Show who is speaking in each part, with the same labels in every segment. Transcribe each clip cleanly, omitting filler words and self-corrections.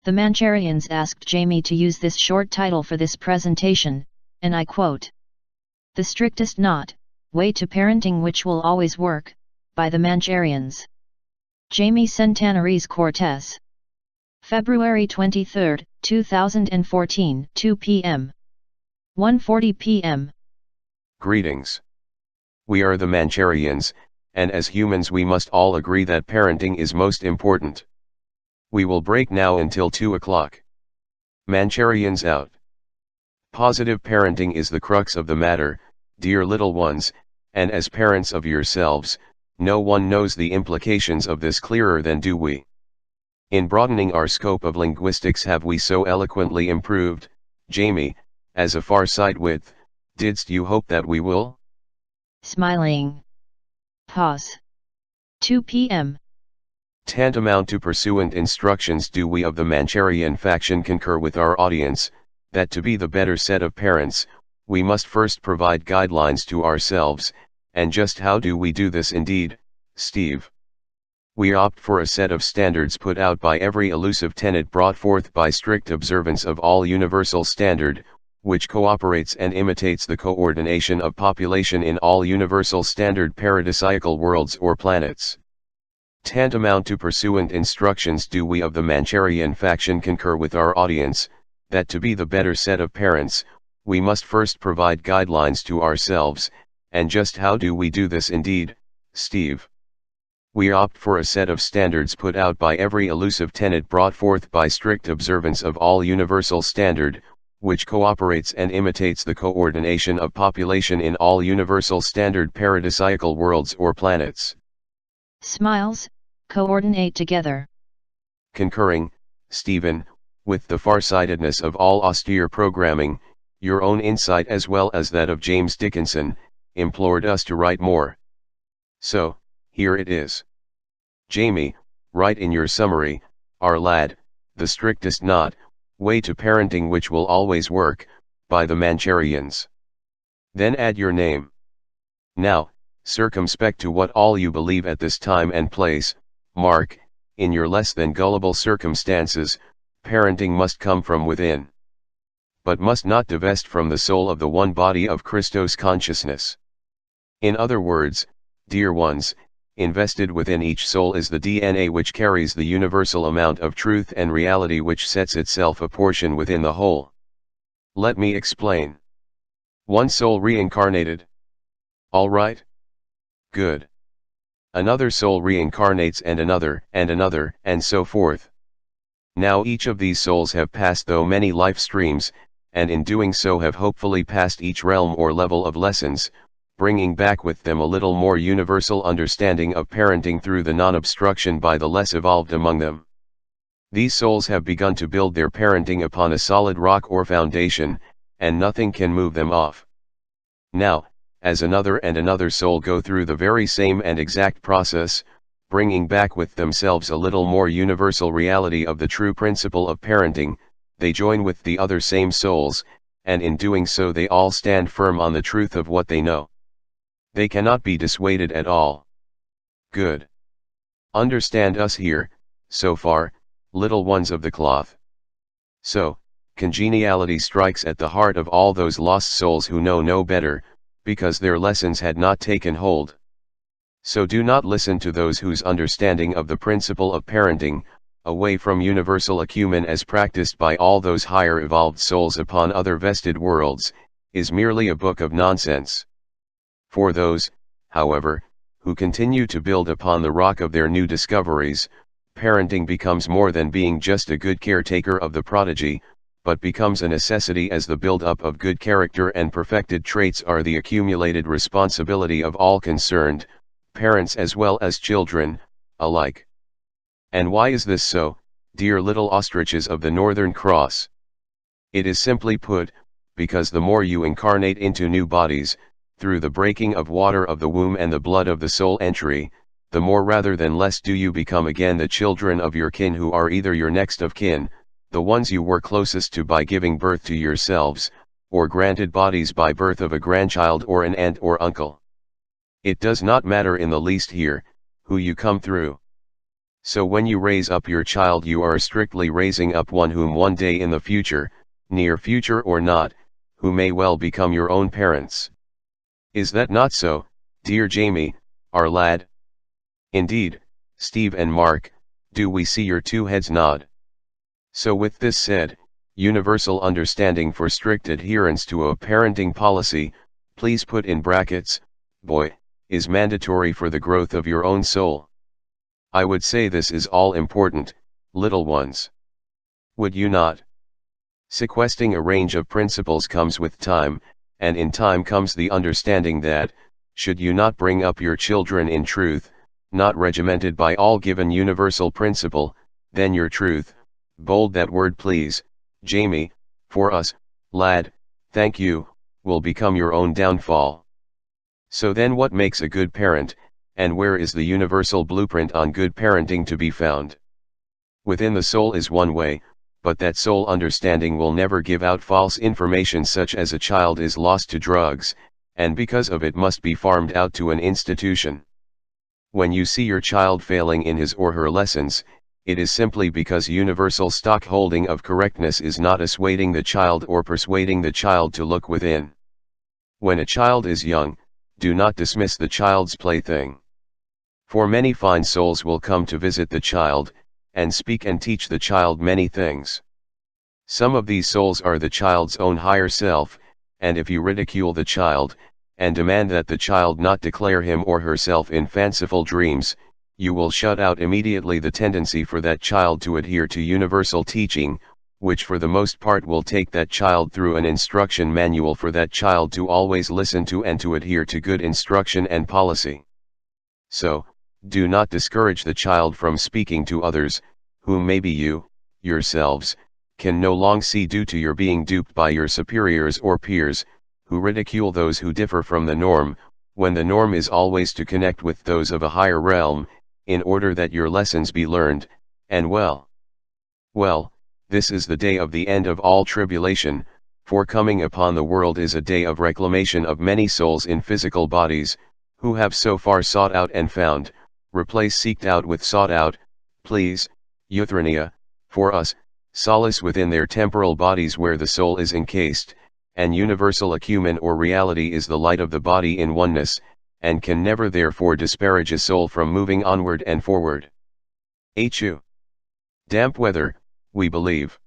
Speaker 1: The Mancharians asked Jamie to use this short title for this presentation, and I quote, "The Strictest Knot, Way to Parenting Which Will Always Work," by the Mancharians. Jamie Sentana-Ries Cortez. February 23, 2014, 2 p.m. 1:40 p.m.
Speaker 2: Greetings. We are the Mancharians, and as humans we must all agree that parenting is most important. We will break now until 2 o'clock. Mancharians out. Positive parenting is the crux of the matter, dear little ones, and as parents of yourselves, no one knows the implications of this clearer than do we. In broadening our scope of linguistics have we so eloquently improved, Jamie, as a far sight width, didst you hope that we will?
Speaker 1: Smiling. Pause. 2 p.m.
Speaker 2: Tantamount to pursuant instructions do we of the Mancharian faction concur with our audience, that to be the better set of parents, we must first provide guidelines to ourselves, and just how do we do this indeed, Steve? We opt for a set of standards put out by every elusive tenet brought forth by strict observance of all universal standard, which cooperates and imitates the coordination of population in all universal standard paradisiacal worlds or planets. Tantamount to pursuant instructions do we of the Mancharian faction concur with our audience, that to be the better set of parents, we must first provide guidelines to ourselves, and just how do we do this indeed, Steve? We opt for a set of standards put out by every elusive tenet brought forth by strict observance of all universal standard, which cooperates and imitates the coordination of population in all universal standard paradisiacal worlds or planets.
Speaker 1: Smiles, coordinate together.
Speaker 2: Concurring, Stephen, with the farsightedness of all austere programming, your own insight as well as that of James Dickinson, implored us to write more. So, here it is. Jamie, write in your summary, our lad, The Strictest Knot, Way to Parenting Which Will Always Work, by the Mancharians. Then add your name. Now, circumspect to what all you believe at this time and place, mark, in your less than gullible circumstances, parenting must come from within. But must not divest from the soul of the one body of Christos consciousness. In other words, dear ones, invested within each soul is the DNA which carries the universal amount of truth and reality which sets itself a portion within the whole. Let me explain. One soul reincarnated. All right? Good. Another soul reincarnates and another, and so forth. Now each of these souls have passed through many life streams, and in doing so have hopefully passed each realm or level of lessons, bringing back with them a little more universal understanding of parenting through the non-obstruction by the less evolved among them. These souls have begun to build their parenting upon a solid rock or foundation, and nothing can move them off. Now, as another and another soul go through the very same and exact process, bringing back with themselves a little more universal reality of the true principle of parenting, they join with the other same souls, and in doing so they all stand firm on the truth of what they know. They cannot be dissuaded at all. Good. Understand us here, so far, little ones of the cloth. So, congeniality strikes at the heart of all those lost souls who know no better, because their lessons had not taken hold. So do not listen to those whose understanding of the principle of parenting, away from universal acumen as practiced by all those higher evolved souls upon other vested worlds, is merely a book of nonsense. For those, however, who continue to build upon the rock of their new discoveries, parenting becomes more than being just a good caretaker of the prodigy, but becomes a necessity as the build-up of good character and perfected traits are the accumulated responsibility of all concerned, parents as well as children, alike. And why is this so, dear little ostriches of the Northern Cross? It is simply put, because the more you incarnate into new bodies, through the breaking of water of the womb and the blood of the soul entry, the more rather than less do you become again the children of your kin who are either your next of kin, the ones you were closest to by giving birth to yourselves, or granted bodies by birth of a grandchild or an aunt or uncle. It does not matter in the least here, who you come through. So when you raise up your child, you are strictly raising up one whom one day in the future, near future or not, who may well become your own parents. Is that not so, dear Jamie, our lad? Indeed, Steve and Mark, do we see your two heads nod? So with this said, universal understanding for strict adherence to a parenting policy, please put in brackets, boy, is mandatory for the growth of your own soul. I would say this is all important, little ones. Would you not? Sequesting a range of principles comes with time, and in time comes the understanding that, should you not bring up your children in truth, not regimented by all given universal principle, then your truth, bold that word please, Jamie, for us, lad, thank you, will become your own downfall. So then what makes a good parent, and where is the universal blueprint on good parenting to be found? Within the soul is one way, but that soul understanding will never give out false information such as a child is lost to drugs, and because of it must be farmed out to an institution. When you see your child failing in his or her lessons, it is simply because universal stockholding of correctness is not assuading the child or persuading the child to look within. When a child is young, do not dismiss the child's plaything. For many fine souls will come to visit the child, and speak and teach the child many things. Some of these souls are the child's own higher self, and if you ridicule the child, and demand that the child not declare him or herself in fanciful dreams, you will shut out immediately the tendency for that child to adhere to universal teaching, which for the most part will take that child through an instruction manual for that child to always listen to and to adhere to good instruction and policy. So, do not discourage the child from speaking to others, whom maybe you, yourselves, can no longer see due to your being duped by your superiors or peers, who ridicule those who differ from the norm, when the norm is always to connect with those of a higher realm, in order that your lessons be learned, and well. Well, this is the day of the end of all tribulation, for coming upon the world is a day of reclamation of many souls in physical bodies, who have so far sought out and found, replace seeked out with sought out, please, Euthrania, for us, solace within their temporal bodies where the soul is encased, and universal acumen or reality is the light of the body in oneness, and can never therefore disparage a soul from moving onward and forward. Hu. Damp weather, we believe.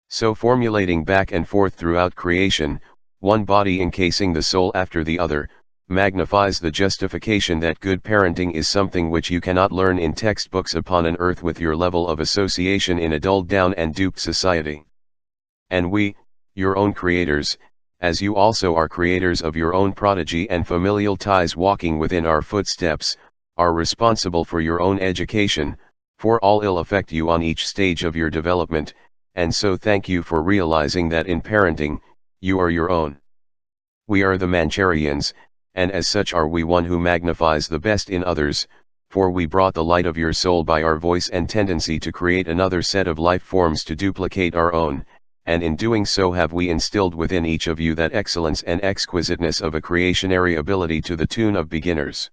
Speaker 2: So formulating back and forth throughout creation, one body encasing the soul after the other, magnifies the justification that good parenting is something which you cannot learn in textbooks upon an earth with your level of association in a dulled down and duped society. And we, your own creators, as you also are creators of your own prodigy and familial ties walking within our footsteps, are responsible for your own education, for all ill affect you on each stage of your development, and so thank you for realizing that in parenting, you are your own. We are the Mancharians, and as such are we one who magnifies the best in others, for we brought the light of your soul by our voice and tendency to create another set of life forms to duplicate our own, and in doing so have we instilled within each of you that excellence and exquisiteness of a creationary ability to the tune of beginners.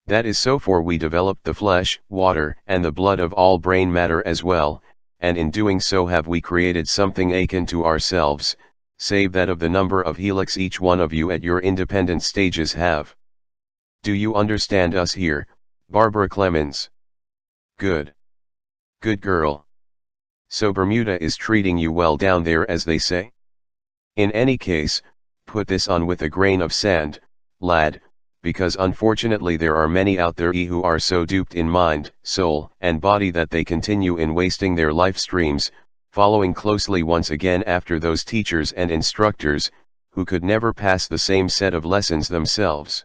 Speaker 2: That is so, for we developed the flesh, water, and the blood of all brain matter as well, and in doing so have we created something akin to ourselves, save that of the number of helix each one of you at your independent stages have. Do you understand us here, Barbara Clemens? Good. Good girl. So Bermuda is treating you well down there, as they say? In any case, put this on with a grain of sand, lad, because unfortunately there are many out there who are so duped in mind, soul, and body that they continue in wasting their life streams, following closely once again after those teachers and instructors, who could never pass the same set of lessons themselves.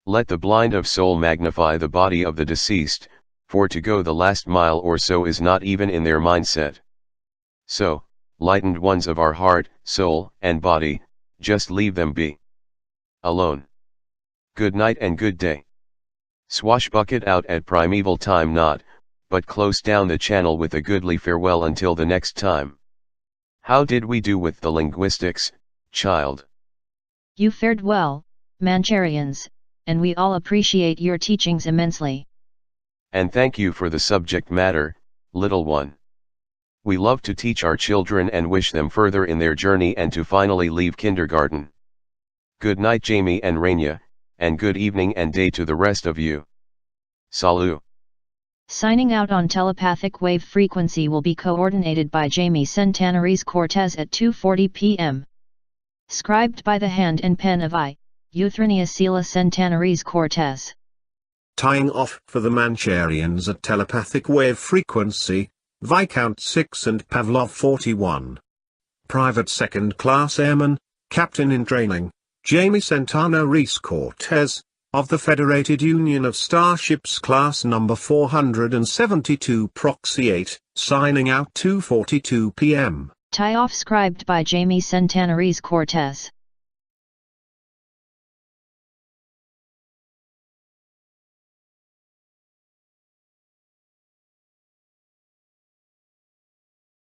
Speaker 2: Let the blind of soul magnify the body of the deceased, for to go the last mile or so is not even in their mindset. So, lightened ones of our heart, soul, and body, just leave them be alone. Good night and good day. Swashbucket out at primeval time not, but close down the channel with a goodly farewell until the next time. How did we do with the linguistics, child?
Speaker 1: You fared well, Mancharians, and we all appreciate your teachings immensely.
Speaker 2: And thank you for the subject matter, little one. We love to teach our children and wish them further in their journey and to finally leave kindergarten. Good night Jamie and Raina, and good evening and day to the rest of you. Salut.
Speaker 1: Signing out on telepathic wave frequency will be coordinated by Jamie Sentana-Ries Cortez at 2:40 p.m. Scribed by the hand and pen of Euthrania Sela Sentana-Ries Cortez.
Speaker 3: Tying off for the Mancharians at telepathic wave frequency, Viscount 6 and Pavlov 41. Private Second Class Airman, Captain in Training, Jamie Sentana-Ries Cortez, of the Federated Union of Starships Class Number 472 Proxy 8, signing out 2:42 p.m.
Speaker 1: Tie off scribed by Jamie Sentana-Ries Cortez.